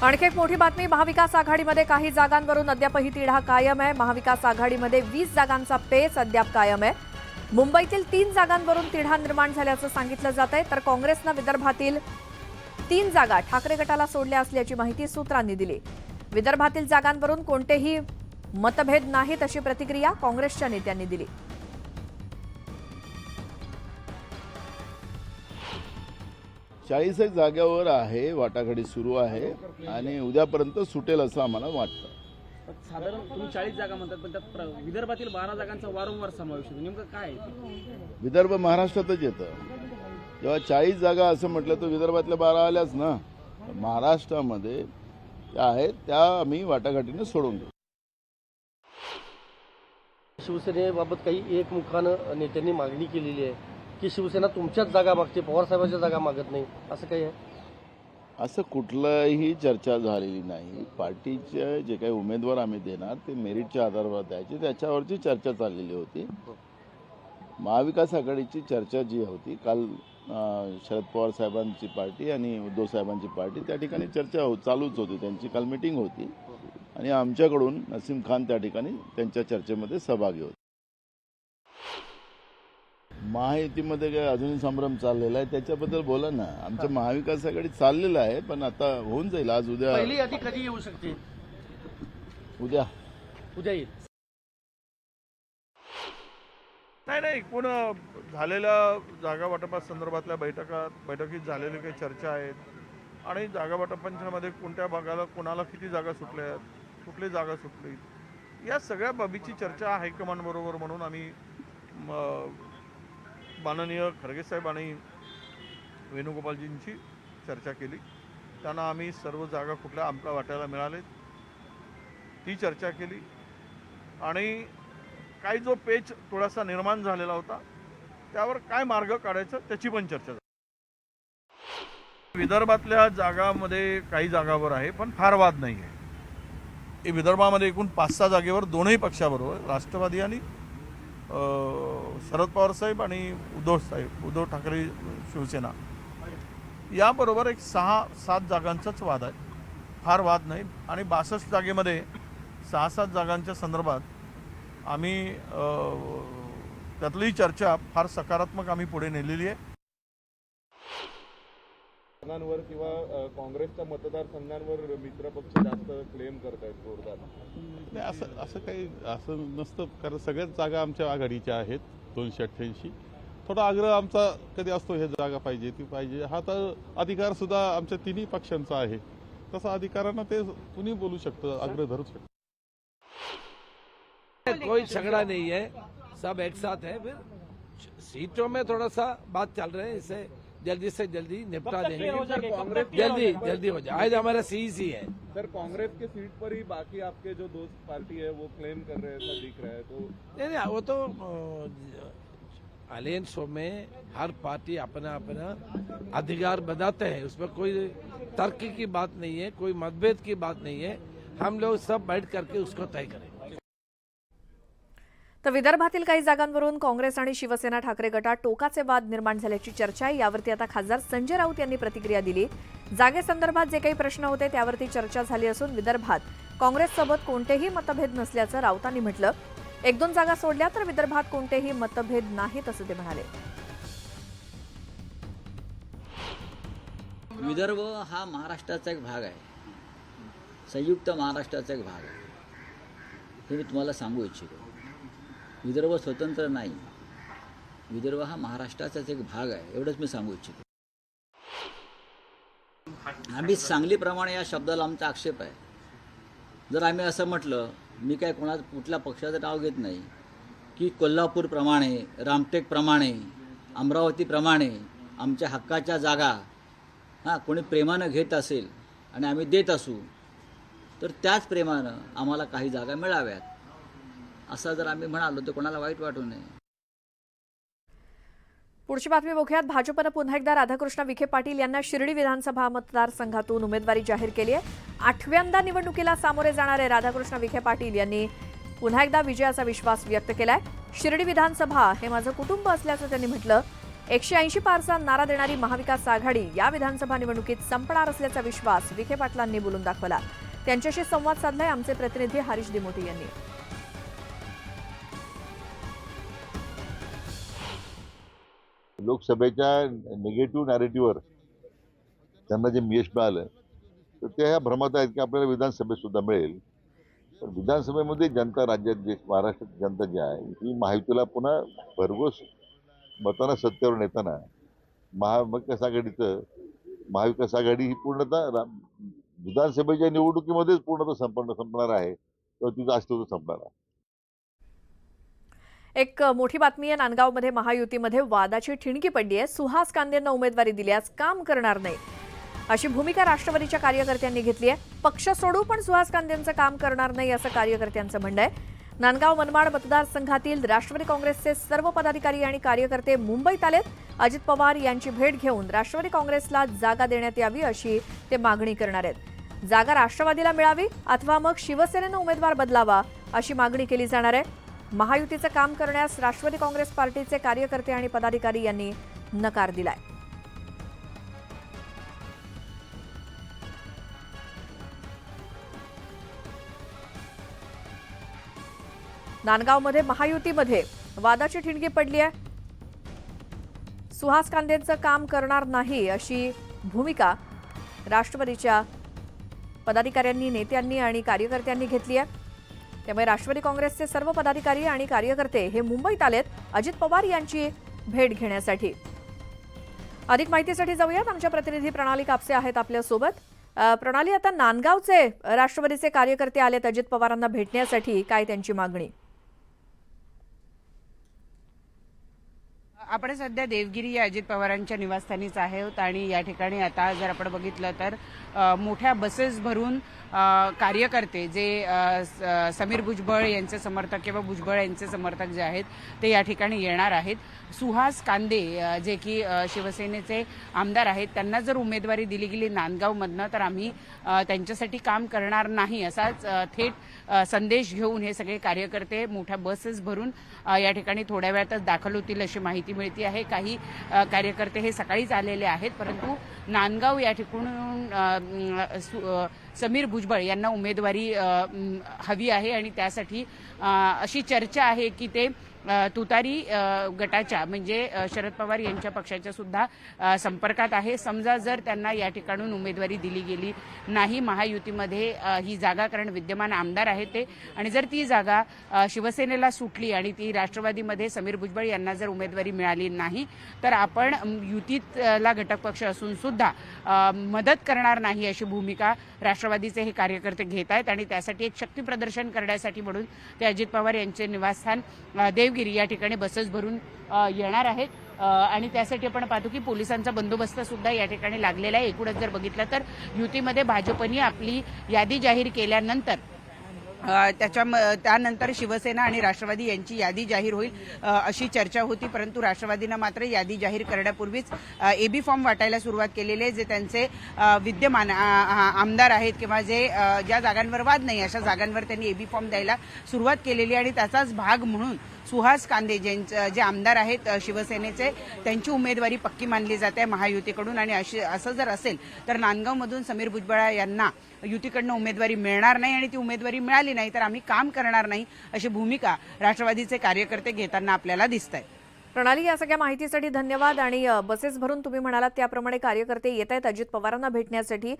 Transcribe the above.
आणखी एक मोठी बातमी, महाविकास आघाडीमध्ये काही जागांवरून अद्यापही तिढा कायम आहे। महाविकास आघाडीमध्ये 20 जागांचा पेच अद्याप कायम आहे। मुंबईतील 3 जागांवरून तिढा निर्माण झाल्याचं सांगितलं जात आहे, तर काँग्रेसनं विदर्भातील 3 जागा ठाकरे गटाला सोडल्या असल्याची माहिती सूत्रांनी दिली। विदर्भातील जागांवरून कोणतेही मतभेद नाहीत अशी प्रतिक्रिया काँग्रेसच्या नेत्यांनी दिली। चाळीस एक जागेवर आहे, वाटाघाटी सुरू आहे आणि उद्यापर्यंत सुटेल असं आम्हाला वाटतं। साधारण तुम्ही 40 जागा म्हणतात, पण त्यात विदर्भातील 12 जागांचा वारंवार समावेश होतो, नेमकं काय आहे? विदर्भ महाराष्ट्रातच येतं। जेव्हा 40 जागा असं म्हटलं तर विदर्भातल्या 12 आल्याच ना। महाराष्ट्रामध्ये त्या आहेत, त्या आम्ही वाटाघाटीने सोडून देऊ। शिवसेनेबाबत काही एकमुखानं नेत्यांनी मागणी केलेली आहे की शिवसेना तुमच्याच जागा मागते, पवारसाहेबांच्या जागा मागत नाही, असं काही आहे? असं कुठलंही चर्चा झालेली नाही। पार्टीचे जे काही उमेदवार आम्ही देणार ते मेरिटच्या आधारावर द्यायचे, त्याच्यावरची चर्चा चाललेली होती। महाविकास आघाडीची चर्चा जी होती काल, शरद पवार साहेबांची पार्टी आणि उद्धव साहेबांची पार्टी, त्या ठिकाणी चर्चा चालूच होती। त्यांची काल मीटिंग होती आणि आमच्याकडून नसीम खान त्या ठिकाणी त्यांच्या चर्चेमध्ये सहभागी होते। महायुतीमध्ये काय अजूनही संभ्रम चाललेला आहे, त्याच्याबद्दल बोला ना। आमचं महाविकास आघाडी चाललेलं आहे, पण आता होऊन जाईल। आज उद्या, पहिली यादी कधी येऊ शकते? उद्या येईल। नाही, एकूण झालेल्या जागा वाटपासंदर्भातल्या बैठकीत झालेल्या काही चर्चा आहेत आणि जागा वाटपांच्यामध्ये कोणत्या भागाला कोणाला किती जागा सुटल्या आहेत, कुठली जागा सुटली, या सगळ्या बाबीची चर्चा हायकमांडबरोबर म्हणून आम्ही माननीय खरगे साहेब आणि वेणुगोपालजींची चर्चा केली। त्यांना आम्ही सर्व जागा कुठल्या आमच्या वाट्याला मिळाले ती चर्चा केली आणि काही जो पेच थोडासा निर्माण झालेला होता त्यावर काय मार्ग काढायचा त्याची पण चर्चा झाली। विदर्भातल्या जागामध्ये काही जागावर आहे, पण फार वाद नाही आहे। विदर्भामध्ये एकूण 5-6 जागेवर दोनही पक्षाबरोबर, राष्ट्रवादी आणि शरद पवार साहेब आणि उद्धव ठाकरे शिवसेना, याबरोबर एक 6-7 जागांचाच वाद आहे, फार वाद नाही। आणि 62 जागेमध्ये 6-7 जागांच्या संदर्भात आम्ही त्यातली चर्चा फार सकारात्मक आम्ही पुढे नेलेली आहे। वर किंवा काँग्रेसच्या मतदारसंघांवर मित्रपक्ष जास्त क्लेम करतायत जोरदार। नाही, असं काही असं नसतं, कारण सगळ्याच जागा आमच्या आघाडीच्या आहेत 288। थोडा आग्रह आमचा कधी असतो, हे जागा पाहिजे ती पाहिजे, हा तर अधिकार सुद्धा आमच्या तिन्ही पक्षांचा आहे। तसा अधिकारांना ते कुणी बोलू शकतं, आग्रह धरू शकतं। कोई झगड़ा नहीं है, सब एक साथ है। फिर सीटों में थोड़ा सा बात चल रहे हैं, इसे जल्दी से जल्दी निपटा देंगे। जल्दी हो जाए। आज हमारा सीईसी है सर, कांग्रेस के सीट पर ही बाकी आपके जो दोस्त पार्टी है वो क्लेम कर रहे हैं, ऐसा दिख रहा है। तो नहीं, वो तो अलायंस में हर पार्टी अपना अपना अधिकार बताते हैं, उसमें कोई तर्क की बात नहीं है, कोई मतभेद की बात नहीं है। हम लोग सब बैठ करके उसको तय करेंगे। तर विदर्भातील काही जागांवरून काँग्रेस आणि शिवसेना ठाकरे गटात टोकाचे वाद निर्माण झाल्याची चर्चा आहे। यावरती आता खासदार संजय राऊत यांनी प्रतिक्रिया दिली। जागेसंदर्भात जे काही प्रश्न होते त्यावरती चर्चा झाली असून विदर्भात काँग्रेससोबत कोणतेही मतभेद नसल्याचं राऊतांनी म्हटलं। 1-2 जागा सोडल्या तर विदर्भात कोणतेही मतभेद नाहीत असं ते म्हणाले। विदर्भ हा महाराष्ट्राचा एक भाग आहे, संयुक्त महाराष्ट्राचा एक भाग आहे, हे मी तुम्हाला सांगू इच्छितो। विदर्भ स्वतंत्र नाही, विदर्भ हा महाराष्ट्राचाच एक भाग आहे, एवढंच मी सांगू इच्छितो। आम्ही सांगलीप्रमाणे या शब्दाला आमचा आक्षेप आहे। जर आम्ही असं म्हटलं, मी काय कुठल्या पक्षाचं नाव घेत नाही, की कोल्हापूरप्रमाणे, रामटेकप्रमाणे, अमरावतीप्रमाणे आमच्या हक्काच्या जागा कोणी प्रेमानं घेत असेल आणि आम्ही देत असू, तर त्याच प्रेमानं आम्हाला काही जागा मिळाव्यात असं जर आम्ही म्हणालो तर कोणाला वाईट वाटू नये। पुढची बातमी बघूयात। भाजपनं पुन्हा एकदा राधाकृष्ण विखे पाटील यांना शिर्डी विधानसभा मतदारसंघातून उमेदवारी जाहीर केली आहे। 8व्यांदा निवडणुकीला सामोरे जाणारे राधाकृष्ण विखे पाटील यांनी पुन्हा एकदा विजयाचा विश्वास व्यक्त केलाय। शिर्डी विधानसभा हे माझं कुटुंब असल्याचं त्यांनी म्हटलं। 180 पारचा नारा देणारी महाविकास आघाडी या विधानसभा निवडणुकीत संपणार असल्याचा विश्वास विखे पाटलांनी बोलून दाखवला. त्यांच्याशी संवाद साधलाय आमचे प्रतिनिधी हरीश दिमोटी यांनी. लोकसभेच्या निगेटिव्ह नॅरेटिव्हवर त्यांना जे यश मिळालं तर ते ह्या भ्रमात आहेत की आपल्याला विधानसभेत सुद्धा मिळेल. पण विधानसभेमध्ये जनता, राज्यात जे महाराष्ट्रात जनता जी आहे ही महायुतीला पुन्हा भरघोस मतानं सत्तेवर नेताना महाविकास आघाडी ही पूर्णतः विधानसभेच्या निवडणुकीमध्येच पूर्णतः संपणार आहे किंवा तिचं अस्तित्व संपणार आहे. एक मोठी बातमी आहे. नांदगावमध्ये महायुतीमध्ये वादाची ठिणगी पडली आहे. सुहास कांदेंना उमेदवारी दिल्यास काम करणार नाही अशी भूमिका राष्ट्रवादीच्या कार्यकर्त्यांनी घेतली आहे. पक्ष सोडू पण सुहास कांदेंचं काम करणार नाही असं कार्यकर्त्यांचं म्हणणं आहे. नांदगाव मनमाड मतदारसंघातील राष्ट्रवादी काँग्रेसचे सर्व पदाधिकारी आणि कार्यकर्ते मुंबईत आलेत. अजित पवार यांची भेट घेऊन राष्ट्रवादी काँग्रेसला जागा देण्यात यावी अशी ते मागणी करणार आहेत. जागा राष्ट्रवादीला मिळावी अथवा मग शिवसेनेनं उमेदवार बदलावा अशी मागणी केली जाणार आहे. महायुतीचं काम करण्यास राष्ट्रवादी काँग्रेस पार्टीचे कार्यकर्ते आणि पदाधिकारी यांनी नकार दिलाय. नांदगावमध्ये महायुतीमध्ये वादाची ठिणगी पडली आहे. सुहास कांदेंचं काम करणार नाही अशी भूमिका राष्ट्रवादीच्या पदाधिकाऱ्यांनी, नेत्यांनी आणि कार्यकर्त्यांनी घेतली आहे. त्यामुळे राष्ट्रवादी काँग्रेसचे सर्व पदाधिकारी आणि कार्यकर्ते हे मुंबईत आलेत अजित पवार यांची भेट घेण्यासाठी. अधिक माहितीसाठी जाऊयात. आमच्या प्रतिनिधी प्रणाली कापसे आहेत आपल्यासोबत. प्रणाली, आता नांदगावचे राष्ट्रवादीचे कार्यकर्ते आलेत अजित पवारांना भेटण्यासाठी, काय त्यांची मागणी? आपण सध्या देवगिरी या अजित पवारांच्या निवासस्थानीच आहोत आणि या ठिकाणी आता जर आपण बघितलं तर मोठ्या बसेस भरून कार्यकर्ते जे समीर भुजबळ यांचे समर्थक किंवा भुजबळ यांचे समर्थक जे आहेत ते या ठिकाणी येणार आहेत. सुहास कांदे जे की शिवसेनेचे आमदार आहेत त्यांना जर उमेदवारी दिली गेली नांदगावमधनं तर आम्ही त्यांच्यासाठी काम करणार नाही असाच थेट संदेश घेऊन हे सगळे कार्यकर्ते मोठ्या बसेस भरून या ठिकाणी थोड्या वेळातच दाखल होतील अशी माहिती मिळते आहे. काही कार्यकर्ते हे सकाळीच आलेले आहेत परंतु नांदगाव या ठिकाणून समीर भुजबळ यांना उमेदवारी हवी आहे आणि त्यासाठी अशी चर्चा आहे की ते तुतारी गटाच्या म्हणजे शरद पवार यांच्या पक्षाच्या सुद्धा संपर्कात आहे. समजा जर त्यांना या ठिकाणून उमेदवारी दिली गेली नाही महायुतीमध्ये ही जागा, कारण विद्यमान आमदार आहेत ते, आणि जर ती जागा शिवसेनेला सुटली आणि ती राष्ट्रवादीमध्ये समीर भुजबळ यांना जर उमेदवारी मिळाली नाही तर आपण युतीतला घटक पक्ष असून सुद्धा मदत करणार नाही अशी भूमिका राष्ट्रवादीचे हे कार्यकर्ते घेत आहेत आणि त्यासाठी एक शक्ती प्रदर्शन करण्यासाठी म्हणून ते अजित पवार यांचे निवासस्थान देवगिरी या ठिकाणी बसेस भरून येणार आहेत आणि त्यासाठी आपण पाहतो की पोलिसांचा बंदोबस्त सुद्धा या ठिकाणी लागलेला आहे. एकूणच जर बघितलं तर युतीमध्ये भाजपने आपली यादी जाहीर केल्यानंतर त्यानंतर शिवसेना आणि राष्ट्रवादी यांची यादी जाहीर होईल अशी चर्चा होती परंतु राष्ट्रवादीनं मात्र यादी जाहीर करण्यापूर्वीच एबी फॉर्म वाटायला सुरुवात केलेली आहे. जे त्यांचे विद्यमान आमदार आहेत किंवा जे ज्या जागांवर वाद नाही अशा जागांवर त्यांनी एबी फॉर्म द्यायला सुरुवात केलेली आणि त्याचाच भाग म्हणून सुहास कांदे जे आमदार आहेत शिवसेनेचे त्यांची उमेदवारी पक्की मानली जाते महायुतीकडून आणि असं जर असेल तर नांदगावमधून समीर भुजबळ यांना युतीकडनं उमेदवारी मिळणार नाही आणि ती उमेदवारी मिळाली नाही तर आम्ही काम करणार नाही अशी भूमिका राष्ट्रवादीचे कार्यकर्ते घेताना आपल्याला दिसत आहे. प्रणाली, या सगळ्या माहितीसाठी धन्यवाद. आणि बसेस भरून तुम्ही म्हणालात त्याप्रमाणे कार्यकर्ते येत आहेत अजित पवारांना भेटण्यासाठी.